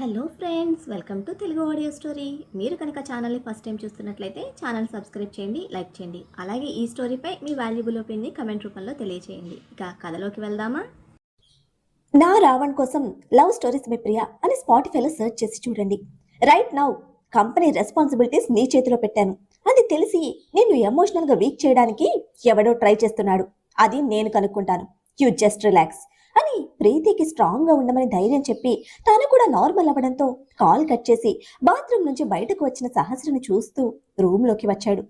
Hello friends, welcome to Telugu audio story. మీరు కనుక ఛానల్ని ఫస్ట్ టైం చూస్తున్నట్లయితే ఛానల్ సబ్స్క్రైబ్ చేయండి, లైక్ చేయండి. అలాగే ఈ స్టోరీపై మీ వాల్యుబుల్ ఒపీనియన్ని కమెంట్ రూపంలో తెలియజేయండి. ఇక కథలోకి వెళ్దామా? నా రావణ్ కోసం లవ్ స్టోరీస్ మీ ప్రియా అని స్పాటిఫైలో సెర్చ్ చేసి చూడండి. రైట్ నౌ కంపెనీ రెస్పాన్సిబిలిటీస్ నీ చేతిలో పెట్టాను. అది తెలిసి నిన్ను ఎమోషనల్గా వీక్ చేయడానికి ఎవడో ట్రై చేస్తున్నాడు. అది నేను కనుక్కుంటాను. యూ జస్ట్ రిలాక్స్ అని ప్రీతికి స్ట్రాంగ్గా ఉండమని ధైర్యం చెప్పి తను కూడా నార్మల్ అవ్వడంతో కాల్ కట్ చేసి బాత్రూమ్ నుంచి బయటకు వచ్చిన సహస్రని చూస్తూ రూమ్లోకి వచ్చాడు.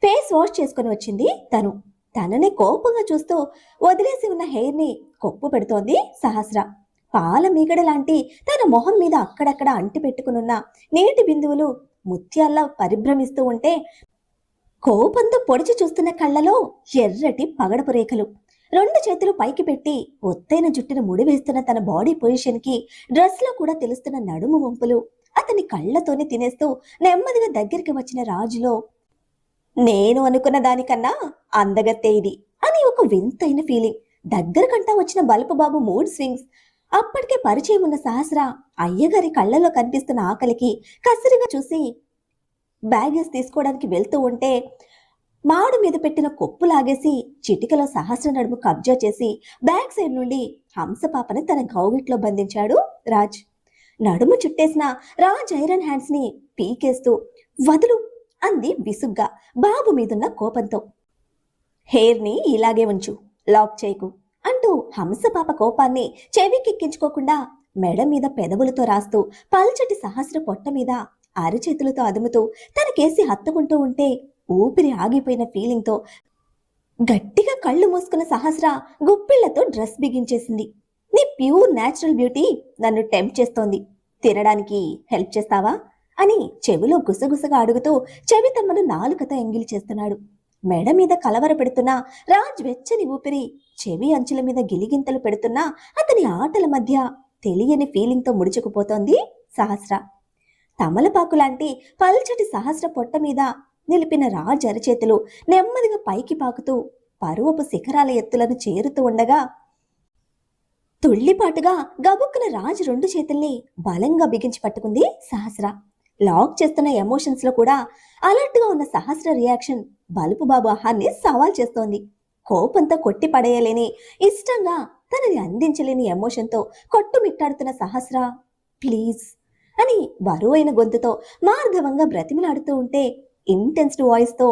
ఫేస్ వాష్ చేసుకుని వచ్చింది తను. తనని కోపంగా చూస్తూ వదిలేసి ఉన్న హెయిర్ని కొప్పు పెడుతోంది సహస్ర. పాల మీగడ లాంటి తన మొహం మీద అక్కడక్కడ అంటి పెట్టుకునున్న నీటి బిందువులు ముత్యాల్లా పరిభ్రమిస్తూ ఉంటే కోపంతో పొడిచి చూస్తున్న కళ్ళలో ఎర్రటి పగడపు రేఖలు. రెండు చేతులు పైకి పెట్టి ఒత్తైన జుట్టును ముడివేస్తున్న తన బాడీ పొజిషన్కి డ్రెస్లో కూడా తెలుస్తున్న నడుము వంపులు అతని కళ్ళతోనే తినేస్తూ నెమ్మదిగా దగ్గరికి వచ్చిన రాజులో నేను అనుకున్న దానికన్నా అందగత్తే ఇది అని ఒక వింతైన ఫీలింగ్. దగ్గరకంటా వచ్చిన బలుపు బాబు మూడ్ స్వింగ్స్, అప్పటికే పరిచయం ఉన్న సహస్ర అయ్యగారి కళ్ళలో కనిపిస్తున్న ఆకలికి కసిరిగా చూసి బ్యాగేజ్ తీసుకోవడానికి వెళ్తూ ఉంటే మాడు మీద పెట్టిన కొప్పు లాగేసి చిటికలో సహస్ర నడుము కబ్జా చేసి బ్యాక్ సైడ్ నుండి హంసపాపని తన గౌగిట్లో బంధించాడు రాజ్. నడుము చుట్టేసిన రాజ్ ఐరన్ హ్యాండ్స్ ని పీకేస్తూ వదులు అంది విసుగ్గా బాబు మీదున్న కోపంతో. హెయిర్ని ఇలాగే ఉంచు, లాక్ చేయకు అంటూ హంసపాప కోపాన్ని చెవికెక్కించుకోకుండా మెడ మీద పెదవులతో రాస్తూ పల్చటి సహస్ర పొట్ట మీద అరచేతులతో అదుముతూ తనకేసి హత్తుకుంటూ ఉంటే ఊపిరి ఆగిపోయిన ఫీలింగ్తో గట్టిగా కళ్ళు మూసుకున్న సహస్ర గుప్పిళ్లతో డ్రెస్ బిగించేసింది. నీ ప్యూర్ న్యాచురల్ బ్యూటీ నన్ను టెంప్ట్ చేస్తోంది, తినడానికి హెల్ప్ చేస్తావా అని చెవిలో గుసగుసగా అడుగుతూ చెవి తమ్మను నాలుకతో ఎంగిలి చేస్తున్నాడు. మెడ మీద కలవర పెడుతున్నా రాజ్ వెచ్చని ఊపిరి చెవి అంచుల మీద గిలిగింతలు పెడుతున్నా అతని ఆటల మధ్య తెలియని ఫీలింగ్తో ముడుచుకుపోతోంది సహస్ర. తమలపాకు లాంటి పల్చటి సహస్ర పొట్ట మీద నిలిపిన రాజ్ అరచేతులు నెమ్మదిగా పైకి పాకుతూ పరువపు శిఖరాల ఎత్తులను చేరుతూ ఉండగా తుళ్లిపాటుగా గబుక్కున రాజ్ రెండు చేతుల్ని బలంగా బిగించి పట్టుకుంది సహస్ర. లాక్ చేస్తున్న ఎమోషన్స్ లో కూడా అలర్ట్ గా ఉన్న సహస్ర రియాక్షన్ బలుపు బాబు ఆహాన్ని సవాల్ చేస్తోంది. కోపంతో కొట్టి పడేయలేని, ఇష్టంగా తనని అందించలేని ఎమోషన్తో కొట్టుమిట్టాడుతున్న సహస్ర ప్లీజ్ అని బరువైన గొంతుతో మార్ధవంగా బ్రతిమలాడుతూ ఉంటే ఇంటెన్స్డ్ వాయిస్తో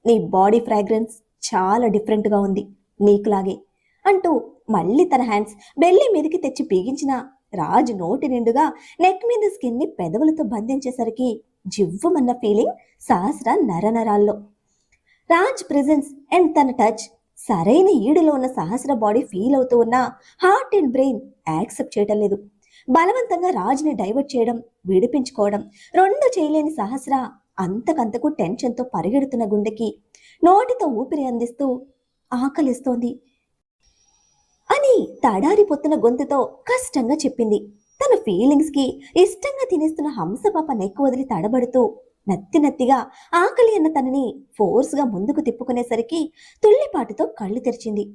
నీ బాడీ ఫ్రాగ్రెన్స్ చాలా డిఫరెంట్గా ఉంది, నీకులాగే అంటూ మళ్ళీ తన హ్యాండ్స్ బెల్లి మీదకి తెచ్చి పీగించిన రాజు నోటి నిండుగా నెక్ మీద స్కిన్ని పెదవులతో బంధించేసరికి జివ్వమన్న ఫీలింగ్ సహస్ర నరనరాల్లో. రాజ్ ప్రెజెన్స్ అండ్ తన టచ్ సరైన ఈడులో ఉన్న సహస్ర బాడీ ఫీల్ అవుతూ ఉన్న హార్ట్ అండ్ బ్రెయిన్ యాక్సెప్ట్ చేయటం లేదు. బలవంతంగా రాజ్ని డైవర్ట్ చేయడం, విడిపించుకోవడం రెండు చేయలేని సహస్ర అంతకంతకు టెన్షన్తో పరిగెడుతున్న గుండెకి నోటితో ఊపిరి అందిస్తూ ఆకలిస్తోంది అని తడారిపోతున్న గొంతుతో కష్టంగా చెప్పింది. తన ఫీలింగ్స్కి ఇష్టంగా తినేస్తున్న హంసపాప నెక్కు వదిలి తడబడుతూ నత్తిగా ఆకలి అన్న తనని ఫోర్స్గా ముందుకు తిప్పుకునేసరికి తుళ్లిపాటుతో కళ్ళు తెరిచింది.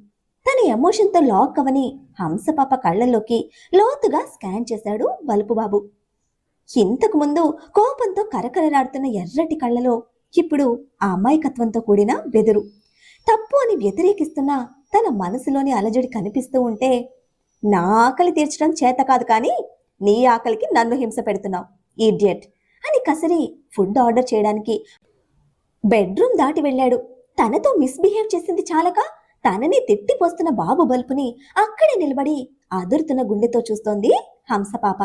తన ఎమోషన్తో లాక్ అవని హంసపాప కళ్ళల్లోకి లోతుగా స్కాన్ చేశాడు బలుపుబాబు. ఇంతకు ముందు కోపంతో కరకరలాడుతున్న ఎర్రటి కళ్ళలో ఇప్పుడు ఆ అమాయకత్వంతో కూడిన బెదురు. తప్పు అని వ్యతిరేకిస్తున్న తన మనసులోని అలజడి కనిపిస్తూ ఉంటే నా ఆకలి తీర్చడం చేత కాదు, కానీ నీ ఆకలికి నన్ను హింస పెడుతున్నావు ఈడియట్ అని కసరి ఫుడ్ ఆర్డర్ చేయడానికి బెడ్రూమ్ దాటి వెళ్ళాడు. తనతో మిస్బిహేవ్ చేసింది చాలక తనని తిట్టిపోస్తున్న బాబు బల్పుని అక్కడే నిలబడి అదురుతున్న గుండెతో చూస్తోంది హంసపాప.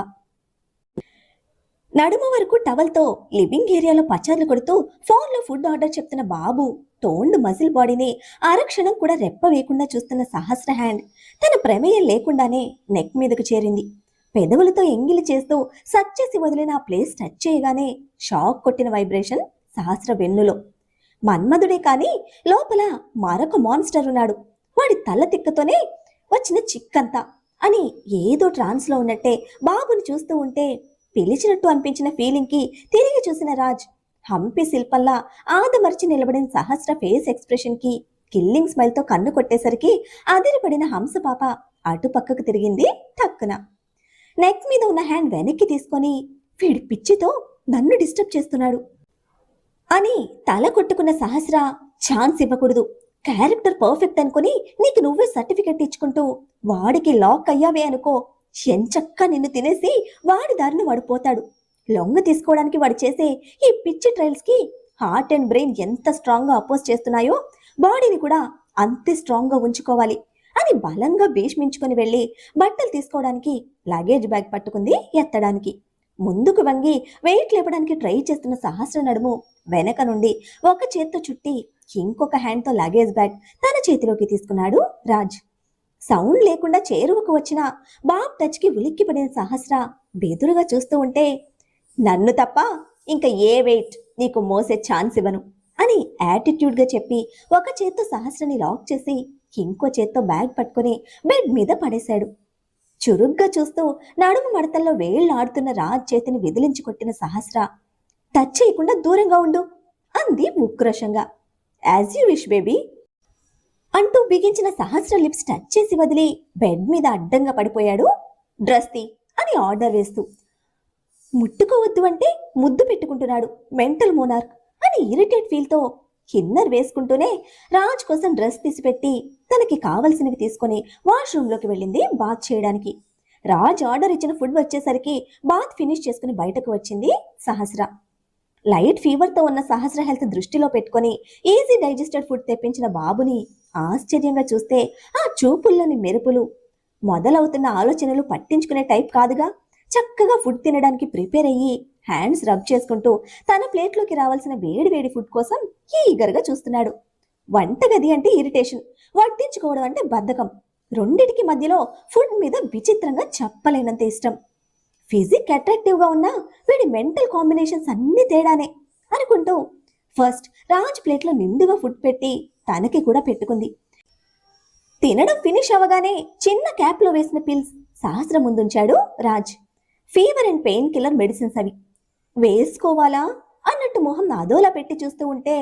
నడుమ వరకు టవల్తో లివింగ్ ఏరియాలో పచార్లు కొడుతూ ఫోన్లో ఫుడ్ ఆర్డర్ చెప్తున్న బాబు టోన్డ్ మజిల్ బాడీని ఆరక్షణం కూడా రెప్ప వేయకుండా చూస్తున్న సహస్ర హ్యాండ్ తన ప్రమేయం లేకుండానే నెక్ మీదకు చేరింది. పెదవులతో ఎంగిలి చేస్తూ సచ్ చేసి వదిలిన ఆ ప్లేస్ టచ్ చేయగానే షాక్ కొట్టిన వైబ్రేషన్ సహస్ర వెన్నులో. మన్మధుడే కానీ లోపల మరొక మాన్స్టర్ ఉన్నాడు, వాడి తల తిక్కతోనే వచ్చిన చిక్కంతా అని ఏదో ట్రాన్స్లో ఉన్నట్టే బాబుని చూస్తూ ఉంటే పిలిచినట్టు అనిపించిన ఫీలింగ్కి తిరిగి చూసిన రాజ్ హంపి శిల్పల్లా ఆదమర్చి నిలబడిన సహస్ర ఫేస్ ఎక్స్ప్రెషన్కి కిల్లింగ్ స్మైల్తో కన్ను కొట్టేసరికి అదిరిపడిన హంసపాప అటు పక్కకు తిరిగింది టక్కున. నెక్ మీద ఉన్న హ్యాండ్ వెనక్కి తీసుకొని వీడి పిచ్చితో నన్ను డిస్టర్బ్ చేస్తున్నాడు అని తల కొట్టుకున్న సహస్ర ఛాన్స్ ఇవ్వకూడదు. క్యారెక్టర్ పర్ఫెక్ట్ అనుకుని నీకు నువ్వే సర్టిఫికెట్ ఇచ్చుకుంటూ వాడికి లాక్ అయ్యావే అనుకో, ఎంచక్కా నిన్ను తినేసి వాడి దారిని వాడు పోతాడు. లొంగ తీసుకోవడానికి వాడు చేసే ఈ పిచ్చి ట్రయల్స్ కి హార్ట్ అండ్ బ్రెయిన్ ఎంత స్ట్రాంగ్ గా అపోజ్ చేస్తున్నాయో బాడీని కూడా అంతే స్ట్రాంగ్ గా ఉంచుకోవాలి అని బలంగా భీష్మించుకొని వెళ్ళి బట్టలు తీసుకోవడానికి లగేజ్ బ్యాగ్ పట్టుకుంది ఎత్తడానికి. ముందుకు వంగి వెయిట్ లేపడానికి ట్రై చేస్తున్న సహస్ర నడుము వెనక నుండి ఒక చేత్తో చుట్టి ఇంకొక హ్యాండ్తో లగేజ్ బ్యాగ్ తన చేతిలోకి తీసుకున్నాడు రాజ్. సౌండ్ లేకుండా చేరువకు వచ్చిన బాబ్ టచ్కి ఉలిక్కిపడిన సహస్ర బెదురుగా చూస్తూ ఉంటే, నన్ను తప్ప ఇంకా ఏ వెయిట్ నీకు మోసే ఛాన్స్ ఇవ్వను అని యాటిట్యూడ్గా చెప్పి ఒక చేత్తో సహస్రని లాక్ చేసి ఇంకో చేత్తో బ్యాగ్ పట్టుకుని బెడ్ మీద పడేశాడు. చురుగ్గా చూస్తూ నడుము మడతల్లో వేళ్ళు ఆడుతున్న రాజ్ చేతిని విదిలించి కొట్టిన సహస్ర, టచ్ చేయకుండా దూరంగా ఉండు అంది ఉక్రోషంగా. యాజ్ యూ విష్ బేబీ అంటూ బిగించిన సహస్ర లిప్స్ టచ్ చేసి వదిలి బెడ్ మీద అడ్డంగా పడిపోయాడు. డ్రెస్ తీ అని ఆర్డర్ వేస్తూ. ముట్టుకోవద్దు అంటే ముద్దు పెట్టుకుంటున్నాడు మెంటల్ మోనార్క్ అని ఇరిటేట్ ఫీల్తో ఇన్నర్ వేసుకుంటూనే రాజ్ కోసం డ్రెస్ తీసిపెట్టి తనకి కావలసినవి తీసుకొని వాష్రూమ్లోకి వెళ్ళింది బాత్ చేయడానికి. రాజ్ ఆర్డర్ ఇచ్చిన ఫుడ్ వచ్చేసరికి బాత్ ఫినిష్ చేసుకుని బయటకు వచ్చింది సహస్ర. లైట్ ఫీవర్తో ఉన్న సహస్ర హెల్త్ దృష్టిలో పెట్టుకొని ఈజీ డైజెస్టెడ్ ఫుడ్ తెప్పించిన బాబుని ఆశ్చర్యంగా చూస్తే ఆ చూపుల్లోని మెరుపులు మొదలవుతున్న ఆలోచనలు పట్టించుకునే టైప్ కాదుగా. చక్కగా ఫుడ్ తినడానికి ప్రిపేర్ అయ్యి హ్యాండ్స్ రబ్ చేసుకుంటూ తన ప్లేట్లోకి రావాల్సిన వేడి వేడి ఫుడ్ కోసం ఈగర్గా చూస్తున్నాడు. వంటగది అంటే ఇరిటేషన్, వడ్డించుకోవడం అంటే బద్ధకం. రెండిటికి మధ్యలో ఫుడ్ మీద విచిత్రంగా చెప్పలేనంత ఇష్టం. ఫిజిక్ అట్రాక్టివ్గా ఉన్న వీడి మెంటల్ కాంబినేషన్స్ అన్ని తేడానే అనుకుంటూ ఫస్ట్ రాజ్ ప్లేట్లో నిండుగా ఫుడ్ పెట్టి తనకి కూడా పెట్టుకుంది. తినడం ఫినిష్ అవ్వగానే చిన్న క్యాప్లో వేసిన పిల్స్ సహస్ర ముందుంచాడు Raj. Fever and pain killer medicines అవి. వేసుకోవాలా అన్నట్టు మొహం అదోలా పెట్టి చూస్తూ ఉంటే,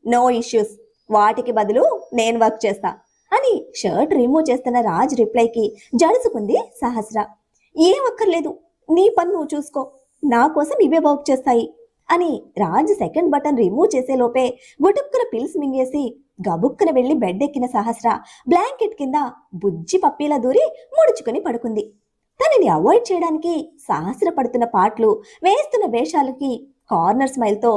నో ఇష్యూస్, వాటికి బదులు నేను వర్క్ చేస్తా అని షర్ట్ రిమూవ్ చేస్తున్న రాజ్ రిప్లైకి జడుసుకుంది సహస్ర. ఏం అక్కర్లేదు, నీ పని నువ్వు చూసుకో, నా కోసం ఇవే వర్క్ చేస్తాయి అని రాజ్ సెకండ్ బటన్ రిమూవ్ చేసే లోపే గుటుక్కున పిల్స్ మింగేసి గబుక్కున వెళ్లి బెడ్ ఎక్కిన సహస్ర బ్లాంకెట్ కింద బుజ్జి పప్పీలా దూరి ముడుచుకుని పడుకుంది. తనని అవాయిడ్ చేయడానికి సహస్ర పడుతున్న పాటలు వేస్తున్న వేషాలకి కార్నర్ స్మైల్తో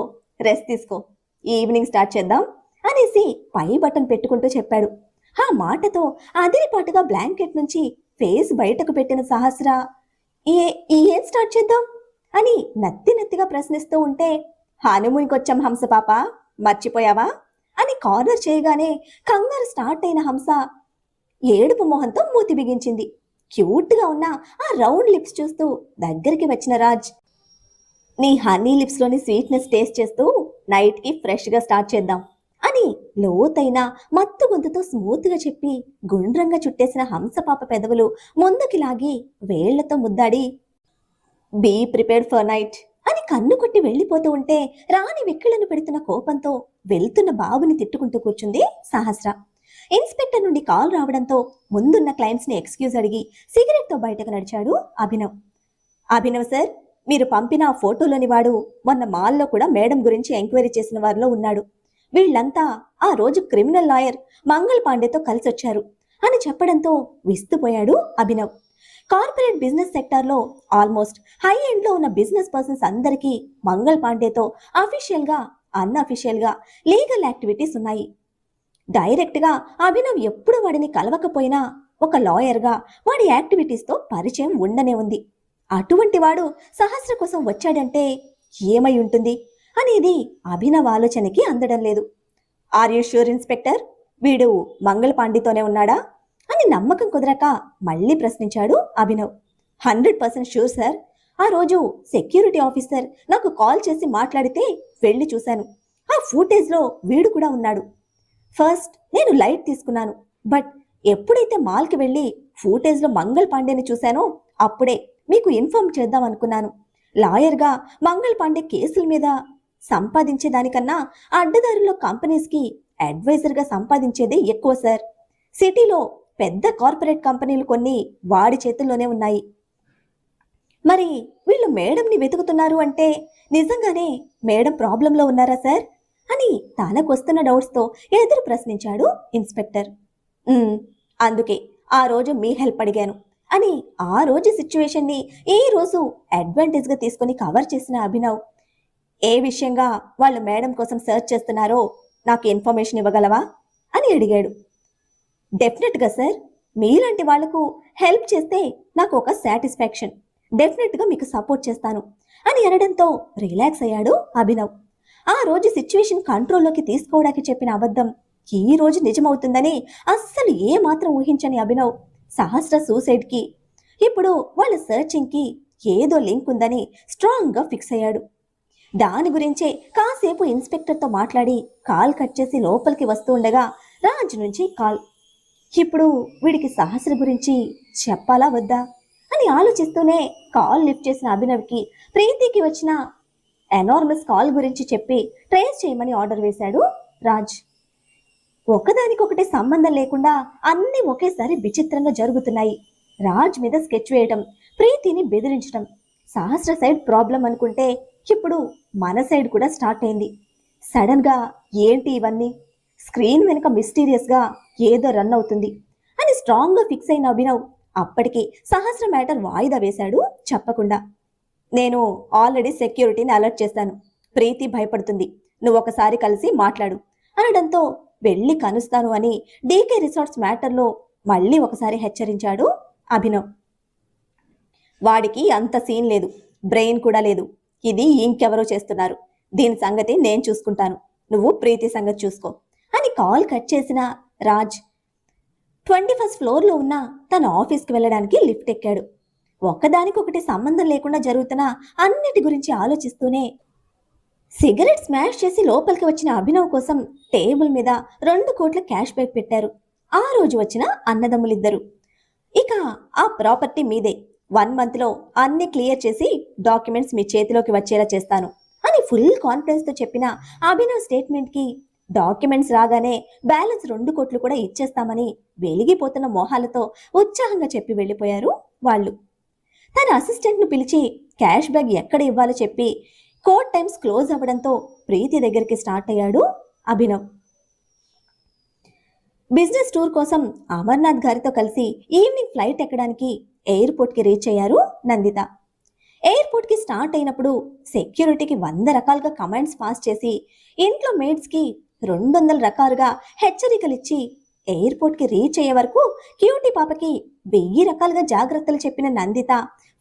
రెస్ట్ తీసుకో, ఈవినింగ్ స్టార్ట్ చేద్దాం అనేసి పై బటన్ పెట్టుకుంటూ చెప్పాడు. ఆ మాటతో అదిరిపాటుగా బ్లాంకెట్ నుంచి ఫేస్ బయటకు పెట్టిన సహస్ర ఏం స్టార్ట్ చేద్దాం అని నత్తిగా ప్రశ్నిస్తూ ఉంటే, హనుమూన్కొచ్చాం హంస పాప, మర్చిపోయావా అని కార్నర్ చేయగానే కంగారు స్టార్ట్ అయిన హంస ఏడుపు మొహంతో మూతి బిగించింది. క్యూట్గా ఉన్న ఆ రౌండ్ లిప్స్ చూస్తూ దగ్గరికి వచ్చిన రాజ్, నీ హనీ లిప్స్లోని స్వీట్నెస్ టేస్ట్ చేస్తూ నైట్కి ఫ్రెష్గా స్టార్ట్ చేద్దాం అని లోతైన మత్తు గొంతుతో స్మూత్గా చెప్పి గుండ్రంగా చుట్టేసిన హంసపాప పెదవులు ముందుకి లాగి వేళ్లతో ముద్దాడి, బీ ప్రిపేర్డ్ ఫర్ నైట్ అని కన్ను కొట్టి వెళ్ళిపోతూ ఉంటే రాణి వెక్కిళ్లను పెడుతున్న కోపంతో వెళ్తున్న బాబుని తిట్టుకుంటూ కూర్చుంది సహస్ర. ఇన్స్పెక్టర్ నుండి కాల్ రావడంతో ముందున్న క్లయింట్స్ ని ఎక్స్క్యూజ్ అడిగి సిగరెట్తో బయటకు నడిచాడు అభినవ్. అభినవ్ సార్, మీరు పంపిన ఆ ఫోటోలోని వాడు మొన్న మాల్లో కూడా మేడం గురించి ఎంక్వైరీ చేసిన వారిలో ఉన్నాడు. వీళ్లంతా ఆ రోజు క్రిమినల్ లాయర్ మంగళ్ పాండేతో కలిసొచ్చారు అని చెప్పడంతో విస్తుపోయాడు అభినవ్. కార్పొరేట్ బిజినెస్ సెక్టార్లో ఆల్మోస్ట్ హై ఎండ్లో ఉన్న బిజినెస్ పర్సన్స్ అందరికీ మంగళ్ పాండేతో అఫీషియల్గా అన్అఫీషియల్గా లీగల్ యాక్టివిటీస్ ఉన్నాయి. డైరెక్ట్గా అభినవ్ ఎప్పుడు వాడిని కలవకపోయినా ఒక లాయర్గా వాడి యాక్టివిటీస్తో పరిచయం ఉండనే ఉంది. అటువంటి వాడు సహస్ర కోసం వచ్చాడంటే ఏమై ఉంటుంది అనేది అభినవ్ ఆలోచనకి అందడం లేదు. ఆర్ యూ ష్యూర్ ఇన్స్పెక్టర్, వీడు మంగళ్ పాండేతోనే ఉన్నాడా అని నమ్మకం కుదరక మళ్ళీ ప్రశ్నించాడు అభినవ్. 100% ష్యూర్ సార్, ఆ రోజు సెక్యూరిటీ ఆఫీసర్ నాకు కాల్ చేసి మాట్లాడితే వెళ్ళి చూశాను. ఆ ఫూటేజ్లో వీడు కూడా ఉన్నాడు. ఫస్ట్ నేను లైట్ తీసుకున్నాను, బట్ ఎప్పుడైతే మాల్కి వెళ్ళి ఫూటేజ్లో మంగళ్ పాండేని చూశానో అప్పుడే మీకు ఇన్ఫార్మ్ చేద్దాం అనుకున్నాను. లాయర్గా మంగళ్ పాండే కేసుల మీద సంపాదించేదానికన్నా అడ్డదారుల్లో కంపెనీస్కి అడ్వైజర్గా సంపాదించేదే ఎక్కువ సార్. సిటీలో పెద్ద కార్పొరేట్ కంపెనీలు కొన్ని వాడి చేతుల్లోనే ఉన్నాయి. మరి వీళ్ళు మేడంని వెతుకుతున్నారు అంటే నిజంగానే మేడం ప్రాబ్లంలో ఉన్నారా సార్ అని తనకొస్తున్న డౌట్స్తో ఎదురు ప్రశ్నించాడు ఇన్స్పెక్టర్. "ఉమ్, అందుకే ఆ రోజు మీ హెల్ప్ అడిగాను" అని ఆ రోజు సిచ్యువేషన్ని ఈ రోజు అడ్వాంటేజ్గా తీసుకొని కవర్ చేసిన అభినవ్, "ఏ విషయంగా వాళ్ళు మేడం కోసం సెర్చ్ చేస్తున్నారో నాకు ఇన్ఫర్మేషన్ ఇవ్వగలవా" అని అడిగాడు. "డెఫినెట్గా సార్, మీలాంటి వాళ్లకు హెల్ప్ చేస్తే నాకు ఒక సాటిస్ఫాక్షన్. డెఫినెట్గా మీకు సపోర్ట్ చేస్తాను" అని అనడంతో రిలాక్స్ అయ్యాడు అభినవ్. ఆ రోజు సిచ్యువేషన్ కంట్రోల్లోకి తీసుకోవడానికి చెప్పిన అబద్ధం ఈ రోజు నిజమవుతుందని అస్సలు ఏ మాత్రం ఊహించని అభినవ్ సహస్ర సూసైడ్కి, ఇప్పుడు వాళ్ళ సర్చింగ్కి ఏదో లింక్ ఉందని స్ట్రాంగ్గా ఫిక్స్ అయ్యాడు. దాని గురించే కాసేపు ఇన్స్పెక్టర్తో మాట్లాడి కాల్ కట్ చేసి లోపలికి వస్తూ ఉండగా రాజ్ నుంచి కాల్. ఇప్పుడు వీడికి సహస్ర గురించి చెప్పాలా వద్దా అని ఆలోచిస్తూనే కాల్ లిఫ్ట్ చేసిన అభినవ్కి ప్రీతికి వచ్చిన ఎనార్మస్ కాల్ గురించి చెప్పి ట్రేస్ చేయమని ఆర్డర్ వేశాడు రాజ్. ఒకదానికొకటి సంబంధం లేకుండా అన్నీ ఒకేసారి విచిత్రంగా జరుగుతున్నాయి. రాజ్ మీద స్కెచ్ వేయటం, ప్రీతిని బెదిరించడం, సహస్ర సైడ్ ప్రాబ్లం అనుకుంటే ఇప్పుడు మన సైడ్ కూడా స్టార్ట్ అయింది. సడన్గా ఏంటి ఇవన్నీ, స్క్రీన్ వెనుక మిస్టీరియస్గా ఏదో రన్ అవుతుంది అని స్ట్రాంగ్గా ఫిక్స్ అయిన అభినవ్ అప్పటికి సహస్ర మ్యాటర్ వాయిదా వేశాడు చెప్పకుండా. "నేను ఆల్రెడీ సెక్యూరిటీని అలర్ట్ చేశాను. ప్రీతి భయపడుతుంది. నువ్వు ఒకసారి కలిసి మాట్లాడు" అనడంతో వెళ్ళి కనుస్తాను అని డీకే రిసార్ట్స్ మ్యాటర్లో మళ్ళీ ఒకసారి హెచ్చరించాడు అభినవ్. "వాడికి అంత సీన్ లేదు, బ్రెయిన్ కూడా లేదు. ఇది ఇంకెవరో చేస్తున్నారు. దీని సంగతి నేను చూసుకుంటాను. నువ్వు ప్రీతి సంగతి చూసుకో" అని కాల్ కట్ చేసిన రాజ్ 21st ఫ్లోర్లో ఉన్న తన ఆఫీస్కి వెళ్ళడానికి లిఫ్ట్ ఎక్కాడు. ఒకదానికొకటి సంబంధం లేకుండా జరుగుతున్న అన్నిటి గురించి ఆలోచిస్తూనే సిగరెట్ స్మాష్ చేసి లోపలికి వచ్చిన అభినవ్ కోసం టేబుల్ మీద 2 కోట్ల క్యాష్ బ్యాక్ పెట్టారు ఆ రోజు వచ్చిన అన్నదమ్ములిద్దరు. "ఇక ఆ ప్రాపర్టీ మీదే. 1 మంత్లో అన్ని క్లియర్ చేసి డాక్యుమెంట్స్ మీ చేతిలోకి వచ్చేలా చేస్తాను" అని ఫుల్ కాన్ఫిడెన్స్తో చెప్పిన అభినవ్ స్టేట్మెంట్కి డాక్యుమెంట్స్ రాగానే బ్యాలెన్స్ 2 కోట్లు కూడా ఇచ్చేస్తామని వెలిగిపోతున్న మొహాలతో ఉత్సాహంగా చెప్పి వెళ్ళిపోయారు వాళ్ళు. తన అసిస్టెంట్ను పిలిచి క్యాష్ బ్యాగ్ ఎక్కడ ఇవ్వాలో చెప్పి కోర్ట్ టైమ్స్ క్లోజ్ అవ్వడంతో ప్రీతి దగ్గరికి స్టార్ట్ అయ్యాడు అభినవ్. బిజినెస్ టూర్ కోసం అమర్నాథ్ గారితో కలిసి ఈవినింగ్ ఫ్లైట్ ఎక్కడానికి ఎయిర్పోర్ట్కి రీచ్ అయ్యారు నందిత. ఎయిర్పోర్ట్కి స్టార్ట్ అయినప్పుడు సెక్యూరిటీకి 100 రకాలుగా కమాండ్స్ పాస్ చేసి ఇంట్లో మేడ్స్కి 200 రకాలుగా హెచ్చరికలిచ్చి ఎయిర్పోర్ట్కి రీచ్ అయ్యే వరకు క్యూటీ పాపకి 1000 రకాలుగా జాగ్రత్తలు చెప్పిన నందిత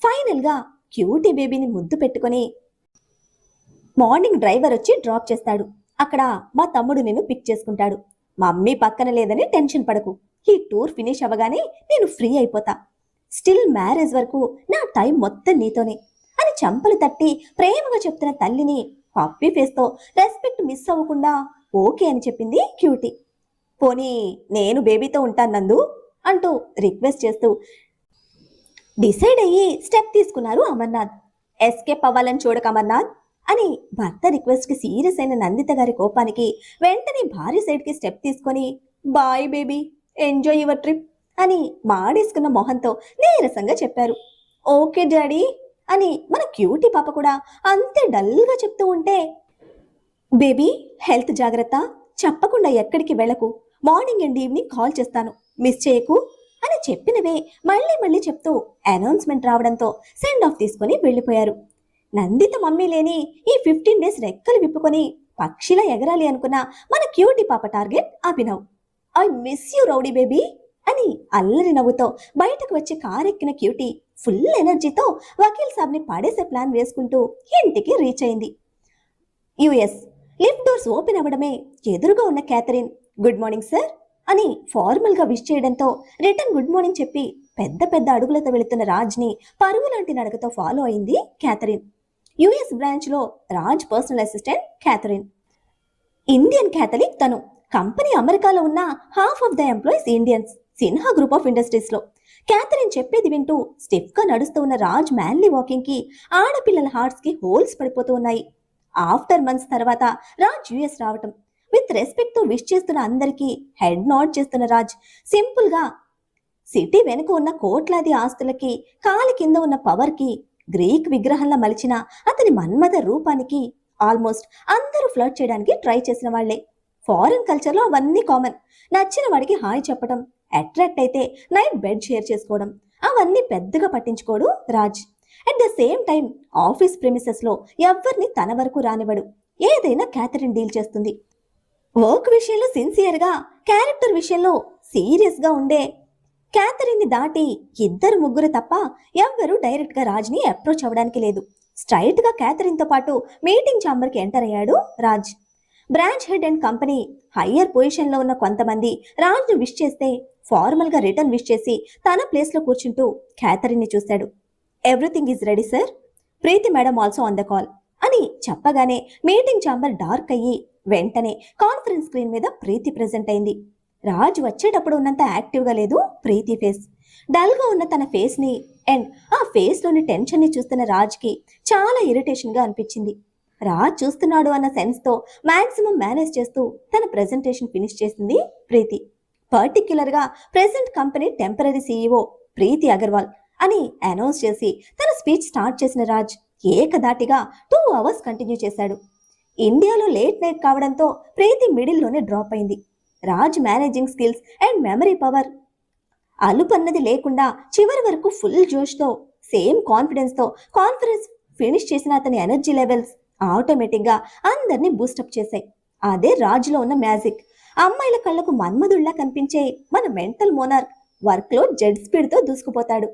ఫైనల్గా క్యూటీ బేబీని ముద్దు పెట్టుకొని, "మార్నింగ్ డ్రైవర్ వచ్చి డ్రాప్ చేస్తాడు. అక్కడ మా తమ్ముడు నిన్ను పిక్ చేసుకుంటాడు. మమ్మీ పక్కన లేదని టెన్షన్ పడకు. ఈ టూర్ ఫినిష్ అవ్వగానే నేను ఫ్రీ అయిపోతా. స్టిల్ మ్యారేజ్ వరకు నా టైం మొత్తం నీతోనే" అని చంపలు తట్టి ప్రేమగా చెప్తున్న తల్లిని పప్పీ ఫేస్తో రెస్పెక్ట్ మిస్ అవ్వకుండా ఓకే అని చెప్పింది క్యూటీ. "పోనీ నేను బేబీతో ఉంటాను నందు" అంటూ రిక్వెస్ట్ చేస్తూ డిసైడ్ అయ్యి స్టెప్ తీసుకున్నారు అమర్నాథ్. "ఎస్కేప్ అవ్వాలని చూడక అమర్నాథ్" అని భర్త రిక్వెస్ట్కి సీరియస్ అయిన నందిత గారి కోపానికి వెంటనే భార్య సైడ్కి స్టెప్ తీసుకొని, "bye baby, enjoy your trip" అని మాడేసుకున్న మొహంతో నీరసంగా చెప్పారు. "ఓకే డాడీ" అని మన క్యూటీ పాప కూడా అంతే డల్గా చెప్తూ ఉంటే, "బేబీ హెల్త్ జాగ్రత్త, చెప్పకుండా ఎక్కడికి వెళ్ళకు, మార్నింగ్ అండ్ ఈవినింగ్ కాల్ చేస్తాను, మిస్ చేయకు" అని చెప్పినవే మళ్ళీ మళ్ళీ చెప్తూ అనౌన్స్మెంట్ రావడంతో సెండ్ ఆఫ్ తీసుకొని వెళ్ళిపోయారు. నందిత మమ్మీ లేని ఈ 15 డేస్ రెక్కలు విప్పుకొని పక్షిలా ఎగరాలి అనుకున్న మన క్యూటీ పాప target Abhinav. "I miss you rowdy baby" అని అల్లరి నవ్వుతో బయటకు వచ్చి కారెక్కిన క్యూటీ ఫుల్ ఎనర్జీతో వకీల్ సాబ్ని పడేసే ప్లాన్ వేసుకుంటూ ఇంటికి రీచ్ అయింది. యుఎస్ లిఫ్ట్ డోర్స్ ఓపెన్ అవ్వడమే ఎదురుగా ఉన్న క్యాథరిన్ "గుడ్ మార్నింగ్ సార్" అని ఫార్మల్గా విష్ చేయడంతో రిటర్న్ గుడ్ మార్నింగ్ చెప్పి పెద్ద పెద్ద అడుగులతో వెళుతున్న రాజ్ని పరుగు లాంటి నడకతో ఫాలో అయింది క్యాథరిన్. యుఎస్ బ్రాంచ్లో Raj personal assistant Catherine. Indian Catholic తను. కంపెనీ అమెరికాలో ఉన్న half of the employees Indians, Sinha group of ఇండస్ట్రీస్లో. క్యాథరిన్ చెప్పేది వింటూ స్టిఫ్గా నడుస్తూ ఉన్న రాజ్ మ్యాన్లీ వాకింగ్కి ఆడపిల్లల హార్ట్స్కి హోల్స్ పడిపోతూ ఉన్నాయి. ఆఫ్టర్ మంత్స్ తర్వాత రాజ్ యుఎస్ రావటం, విత్ రెస్పెక్ట్తో విష్ చేస్తున్న అందరికీ హెడ్ నాడ్ చేస్తున్న రాజ్ సింపుల్గా సిటీ వెనుక ఉన్న కోట్లాది ఆస్తులకి, కాలి కింద ఉన్న పవర్కి గ్రీక్ విగ్రహంలా మలిచిన అతని మన్మథ రూపానికి ఆల్మోస్ట్ అందరూ ఫ్లర్ట్ చేయడానికి ట్రై చేసిన వాళ్లే. ఫారిన్ కల్చర్లో అవన్నీ కామన్. నచ్చిన వాడికి హాయ్ చెప్పడం, అట్రాక్ట్ అయితే నైట్ బెడ్ షేర్ చేసుకోవడం, అవన్నీ పెద్దగా పట్టించుకోడు Raj. At the same time office ప్రెమిసెస్లో ఎవ్వరిని తన వరకు రానివ్వడు. ఏదైనా క్యాథరిన్ డీల్ చేస్తుంది. వర్క్ విషయంలో సిన్సియర్గా, క్యారెక్టర్ విషయంలో సీరియస్గా ఉండే క్యాథరిన్ని దాటి ఇద్దరు ముగ్గురు తప్ప ఎవ్వరూ డైరెక్ట్గా రాజ్ని అప్రోచ్ అవ్వడానికి లేదు. స్ట్రైట్గా క్యాథరిన్తో పాటు మీటింగ్ ఛాంబర్కి ఎంటర్ అయ్యాడు Raj. Branch head and company higher పొజిషన్లో ఉన్న కొంతమంది రాజ్ను విష్ చేస్తే ఫార్మల్గా రిటర్న్ విష్ చేసి తన ప్లేస్లో కూర్చుంటూ క్యాథరిన్ని చూశాడు. Everything is ready sir, Preethi madam also on the call అని చెప్పగానే మీటింగ్ ఛాంబర్ డార్క్ అయ్యి వెంటనే కాన్ఫరెన్స్ స్క్రీన్ మీద ప్రీతి ప్రెజెంట్ అయింది. రాజ్ వచ్చేటప్పుడు ఉన్నంత యాక్టివ్గా లేదు ప్రీతి ఫేస్. డల్గా ఉన్న తన ఫేస్ని అండ్ ఆ ఫేస్లోని టెన్షన్ని చూస్తున్న రాజ్కి చాలా ఇరిటేషన్గా అనిపించింది. రాజ్ చూస్తున్నాడు అన్న సెన్స్తో మ్యాక్సిమం మేనేజ్ చేస్తూ తన ప్రెజెంటేషన్ ఫినిష్ చేసింది ప్రీతి. పర్టిక్యులర్గా ప్రెజెంట్ కంపెనీ టెంపరరీ సీఈఓ ప్రీతి అగర్వాల్ అని అనౌన్స్ చేసి తన స్పీచ్ స్టార్ట్ చేసిన రాజ్ ఏకదాటిగా 2 hours కంటిన్యూ చేశాడు. ఇండియాలో లేట్ నైట్ కావడంతో ప్రీతి మిడిల్లోనే డ్రాప్ అయింది. Raj managing skills and memory power అలుపన్నది లేకుండా చివరి వరకు ఫుల్ జోష్తో, సేమ్ కాన్ఫిడెన్స్తో కాన్ఫరెన్స్ ఫినిష్ చేసిన అతని ఎనర్జీ లెవెల్స్ ఆటోమేటిక్గా అందరినీ బూస్టప్ చేశాయి. అదే రాజ్లో ఉన్న మ్యాజిక్. అమ్మాయిల కళ్ళకు మన్మధుల్లా కనిపించే మన మెంటల్ మోనార్క్ వర్క్లో జెడ్ స్పీడ్తో దూసుకుపోతాడు.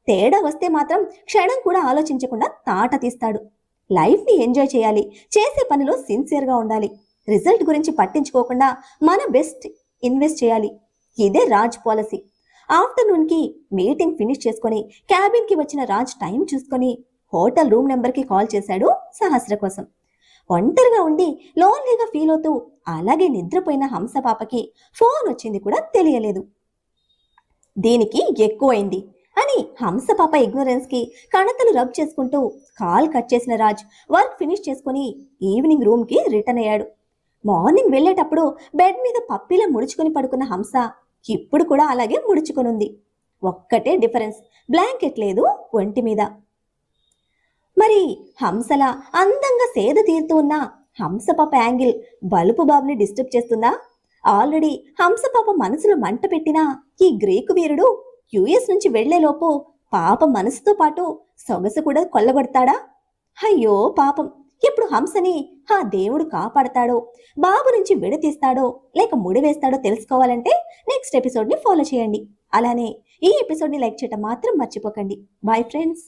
తేడా వస్తే మాత్రం క్షణం కూడా ఆలోచించకుండా తాట తీస్తాడు. లైఫ్ని ఎంజాయ్ చేయాలి, చేసే పనిలో సిన్సియర్గా ఉండాలి, రిజల్ట్ గురించి పట్టించుకోకుండా మన బెస్ట్ ఇన్వెస్ట్ చేయాలి. ఇదే రాజ్ పాలసీ. ఆఫ్టర్నూన్కి మీటింగ్ ఫినిష్ చేసుకొని క్యాబిన్కి వచ్చిన రాజ్ టైం చూసుకొని హోటల్ రూమ్ నెంబర్కి కాల్ చేశాడు సహస్ర కోసం. ఒంటరిగా ఉండి లోన్లీగా ఫీల్ అవుతూ అలాగే నిద్రపోయిన హంస పాపకి ఫోన్ వచ్చింది కూడా తెలియలేదు. దీనికి ఎక్కువైంది అని హంస పాప ఇగ్నోరెన్స్కి కణతలు రబ్ చేసుకుంటూ కాల్ కట్ చేసిన రాజ్ వర్క్ ఫినిష్ చేసుకుని ఈవినింగ్ రూమ్కి రిటర్న్ అయ్యాడు. మార్నింగ్ వెళ్ళేటప్పుడు బెడ్ మీద పప్పిలా ముడుచుకొని పడుకున్న హంస ఇప్పుడు కూడా అలాగే ముడుచుకొనుంది. ఒక్కటే డిఫరెన్స్, బ్లాంకెట్ లేదు ఒంటి మీద. మరి హంసలా అందంగా సేద తీరుతూ ఉన్న హంసపాప యాంగిల్ బలుపు బాబుని డిస్టర్బ్ చేస్తుందా? ఆల్రెడీ హంసపాప మనసులో మంట పెట్టిన ఈ గ్రీకు వీరుడు యుఎస్ నుంచి వెళ్లేలోపు పాప మనసుతో పాటు సొగసు కూడా కొల్లగొడతాడా? అయ్యో పాపం, ఇప్పుడు హంసని ఆ దేవుడు కాపాడతాడో, బాబు నుంచి విడతీస్తాడో లేక ముడివేస్తాడో తెలుసుకోవాలంటే నెక్స్ట్ ఎపిసోడ్ని ఫాలో చేయండి. అలానే ఈ ఎపిసోడ్ని లైక్ చేయటం మాత్రం మర్చిపోకండి. Bye friends.